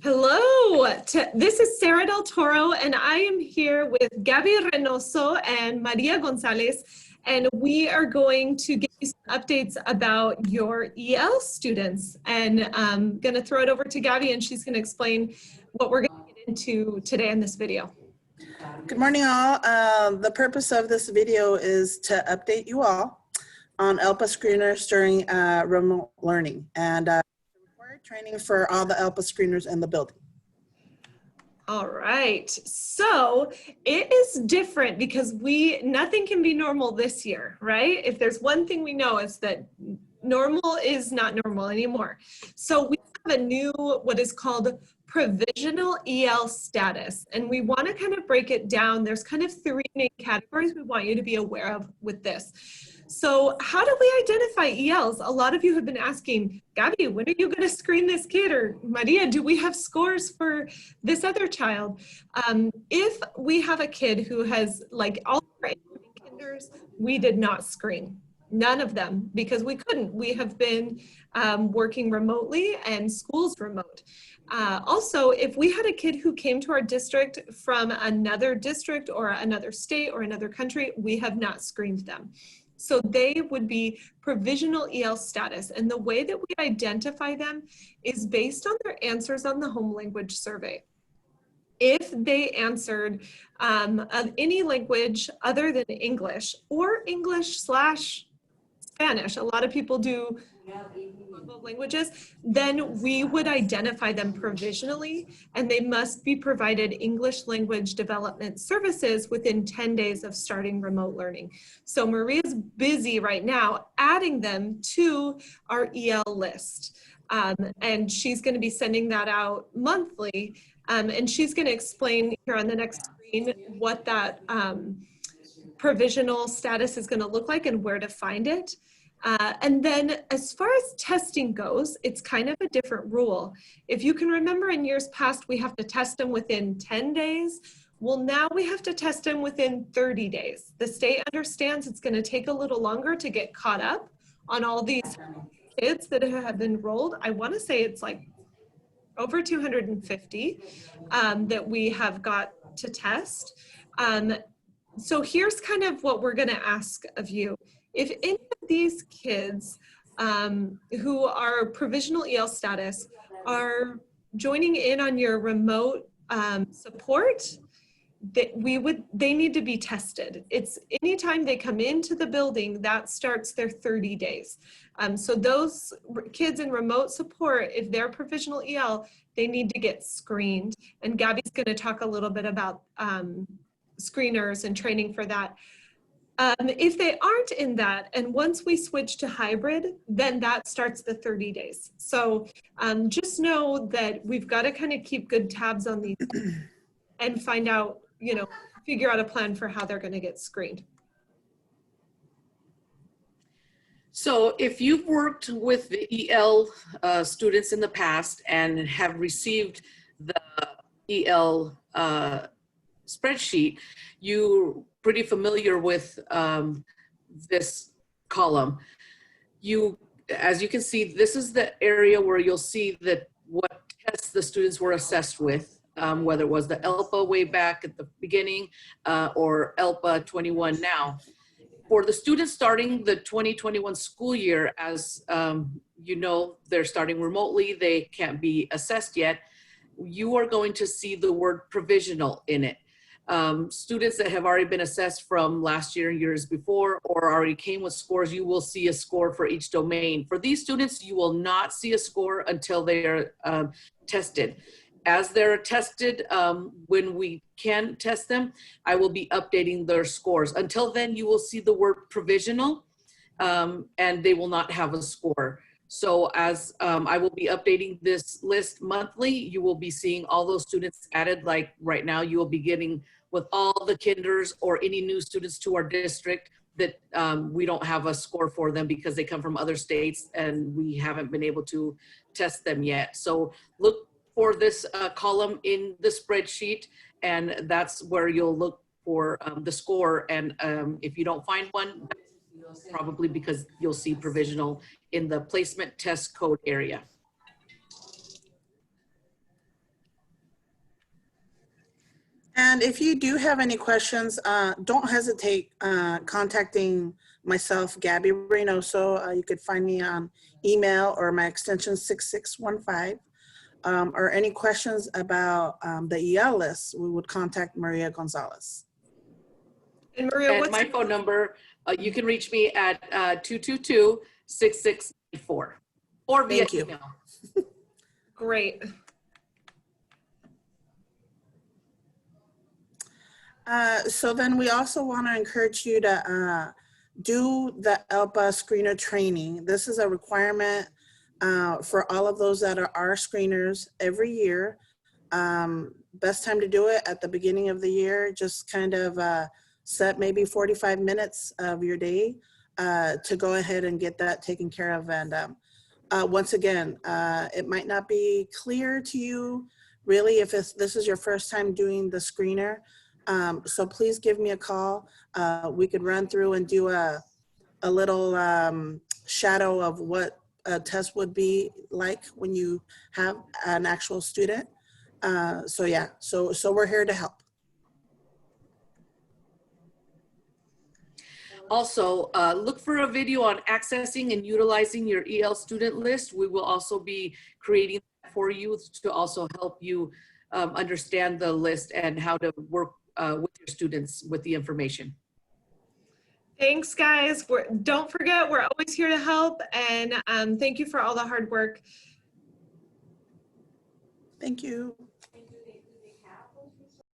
Hello, this is Sarah Del Toro, and I am here with Gabby Reynoso and Maria Gonzalez, and we are going to give you some updates about your EL students. And I'm going to throw it over to Gabby, and she's going to explain what we're going to get into today in this video. Good morning, all. The purpose of this video is to update you all on ELPA screeners during remote learning and required training for all the ELPA screeners in the building. All right, so it is different because nothing can be normal this year, right? If there's one thing we know, is that normal is not normal anymore. So we have a new, what is called provisional EL status, and we want to kind of break it down. There's kind of three main categories we want you to be aware of with this. So how do we identify ELs? A lot of you have been asking, Gabby, when are you going to screen this kid? Or Maria, do we have scores for this other child? If we have a kid who has, like all our kinders, we did not screen. None of them, because we couldn't. We have been working remotely and schools remote. Also, if we had a kid who came to our district from another district or another state or another country, we have not screened them. So they would be provisional EL status. And the way that we identify them is based on their answers on the home language survey. If they answered any language other than English or English/Spanish, a lot of people do languages, then we would identify them provisionally, and they must be provided English language development services within 10 days of starting remote learning. So Maria's busy right now adding them to our EL list, and she's going to be sending that out monthly, and she's going to explain here on the next screen what that provisional status is going to look like and where to find it. And then as far as testing goes, it's kind of a different rule. If you can remember, in years past, we have to test them within 10 days. Well, now we have to test them within 30 days. The state understands it's going to take a little longer to get caught up on all these kids that have enrolled. I want to say it's like over 250 that we have got to test. So here's kind of what we're going to ask of you. If any of these kids who are provisional EL status are joining in on your remote support, they need to be tested. It's anytime they come into the building, that starts their 30 days. So those kids in remote support, if they're provisional EL, they need to get screened. And Gabby's going to talk a little bit about screeners and training for that. If they aren't in that, and once we switch to hybrid, then that starts the 30 days. So just know that we've got to kind of keep good tabs on these and find out, figure out a plan for how they're going to get screened. So if you've worked with the EL students in the past and have received the EL spreadsheet, you're pretty familiar with this column. As you can see, this is the area where you'll see that what tests the students were assessed with, whether it was the ELPA way back at the beginning or ELPA 21 now. For the students starting the 2021 school year, as you know, they're starting remotely, they can't be assessed yet, you are going to see the word provisional in it. Students that have already been assessed from last year and years before or already came with scores, you will see a score for each domain. For these students, you will not see a score until they are tested. As they're tested, when we can test them, I will be updating their scores. Until then, you will see the word provisional, and they will not have a score. So as I will be updating this list monthly, you will be seeing all those students added. Like right now, you will be getting with all the kinders or any new students to our district that we don't have a score for them because they come from other states and we haven't been able to test them yet. So look for this column in the spreadsheet, and that's where you'll look for the score. And if you don't find one, probably because you'll see provisional in the placement test code area. And if you do have any questions, don't hesitate contacting myself, Gabby Reynoso. You could find me on email or my extension 6615. Or any questions about the EL list, we would contact Maria Gonzalez. And Maria, And what's my your phone number, you can reach me at 222-6694 or via Thank you. email. Great. So then we also want to encourage you to do the ELPA screener training. This is a requirement for all of those that are screeners every year. Best time to do it at the beginning of the year. Just kind of set maybe 45 minutes of your day to go ahead and get that taken care of. And once again, it might not be clear to you really if this is your first time doing the screener. So please give me a call. We could run through and do a little shadow of what a test would be like when you have an actual student. So yeah, so we're here to help. Also, look for a video on accessing and utilizing your EL student list. We will also be creating that for you to also help you understand the list and how to work with your students with the information. Thanks, guys. Don't forget, we're always here to help. And thank you for all the hard work. Thank you.